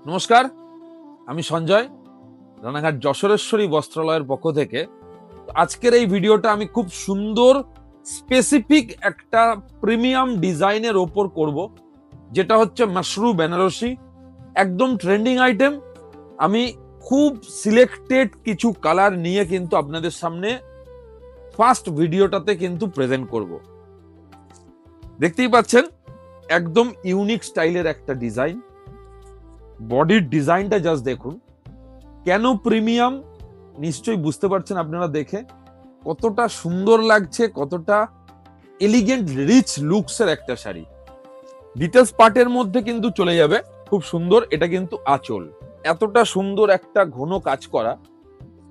নমস্কার, আমি সঞ্জয়, রানাঘাট যশোরেশ্বরী বস্ত্রালয়ের পক্ষ থেকে। আজকের এই ভিডিওটা আমি খুব সুন্দর স্পেসিফিক একটা প্রিমিয়াম ডিজাইনের ওপর করব, যেটা হচ্ছে মাশরু বেনারসি। একদম ট্রেন্ডিং আইটেম। আমি খুব সিলেক্টেড কিছু কালার নিয়ে কিন্তু আপনাদের সামনে ফার্স্ট ভিডিওটাতে কিন্তু প্রেজেন্ট করব। দেখতেই পাচ্ছেন একদম ইউনিক স্টাইলের একটা ডিজাইন। বডির ডিজাইনটা জাস্ট দেখুন, কেন প্রিমিয়াম নিশ্চয়ই বুঝতে পারছেন আপনারা দেখে। কতটা সুন্দর লাগছে, কতটা এলিগেন্ট রিচ লুকসের একটা শাড়ি। ডিটেলস পার্টের মধ্যে কিন্তু চলে যাবে খুব সুন্দর। এটা কিন্তু আঁচল, এতটা সুন্দর একটা ঘন কাজ করা,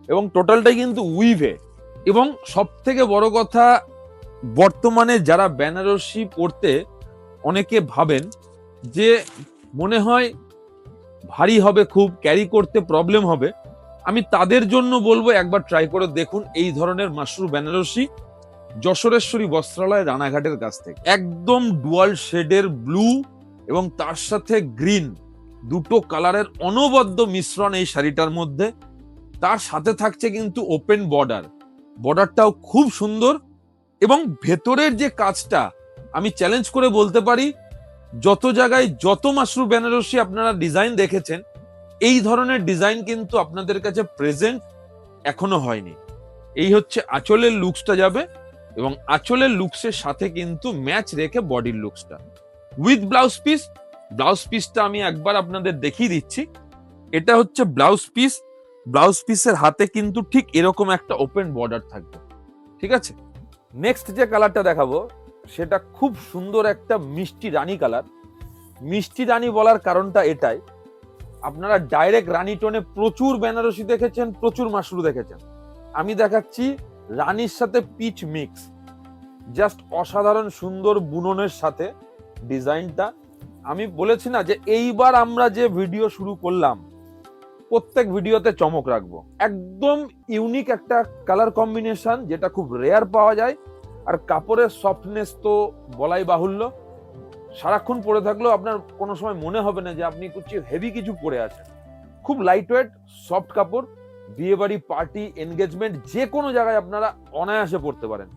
এবং টোটালটাই কিন্তু উইভে। এবং সব থেকে বড় কথা, বর্তমানে যারা বেনারসি পরতে অনেকে ভাবেন যে মনে হয় ভারী হবে, খুব ক্যারি করতে প্রবলেম হবে, আমি তাদের জন্য বলবো একবার ট্রাই করে দেখুন এই ধরনের মাশরু বেনারসি যশোরেশ্বরী বস্ত্রালয় রানাঘাটের কাছ থেকে। একদম ডুয়াল শেডের ব্লু এবং তার সাথে গ্রিন, দুটো কালারের অনবদ্য মিশ্রণ এই শাড়িটার মধ্যে। তার সাথে থাকছে কিন্তু ওপেন বর্ডারটাও খুব সুন্দর। এবং ভেতরের যে কাজটা, আমি চ্যালেঞ্জ করে বলতে পারি, যত জায়গায় যত মাশরু বেনারসি আপনারা ডিজাইন দেখেছেন, এই ধরনের ডিজাইন কিন্তু আপনাদের কাছে প্রেজেন্ট এখনো হয়নি। এই হচ্ছে আঁচলের লুকসটা যাবে, এবং আঁচলের লুকসের সাথে কিন্তু ম্যাচ রেখে বডির লুকসটা উইথ ব্লাউজ পিসটা আমি একবার আপনাদের দেখিয়ে দিচ্ছি। এটা হচ্ছে ব্লাউজ পিসের হাতে কিন্তু ঠিক এরকম একটা ওপেন বর্ডার থাকবে। ঠিক আছে, নেক্সট যে কালারটা দেখাবো সেটা খুব সুন্দর একটা মিষ্টি রানী কালার। মিষ্টি রানী বলার কারণটা এটাই, আপনারা ডাইরেক্ট রানী টোনে প্রচুর বেনারসি দেখেছেন, প্রচুর মাশরু দেখেছেন। আমি দেখাচ্ছি রানীর সাথে পিচ মিক্স, জাস্ট অসাধারণ সুন্দর বুননের সাথে ডিজাইনটা। আমি বলেছি না যে এইবার আমরা যে ভিডিও শুরু করলাম, প্রত্যেক ভিডিওতে চমক রাখবো। একদম ইউনিক একটা কালার কম্বিনেশন, যেটা খুব রেয়ার পাওয়া যায়। আর কাপড়ের সফটনেস তো বলাই বাহুল্য। সারাক্ষণ পরে থাকলেও আপনার কোনো সময় মনে হবে না যে আপনি কিছু হেভি কিছু পরে আছেন। খুব লাইট ওয়েট সফট কাপড়, বিয়ে বাড়ি, পার্টি, এনগেজমেন্ট, যে কোনো জায়গায় আপনারা অনায়াসে পড়তে পারেন।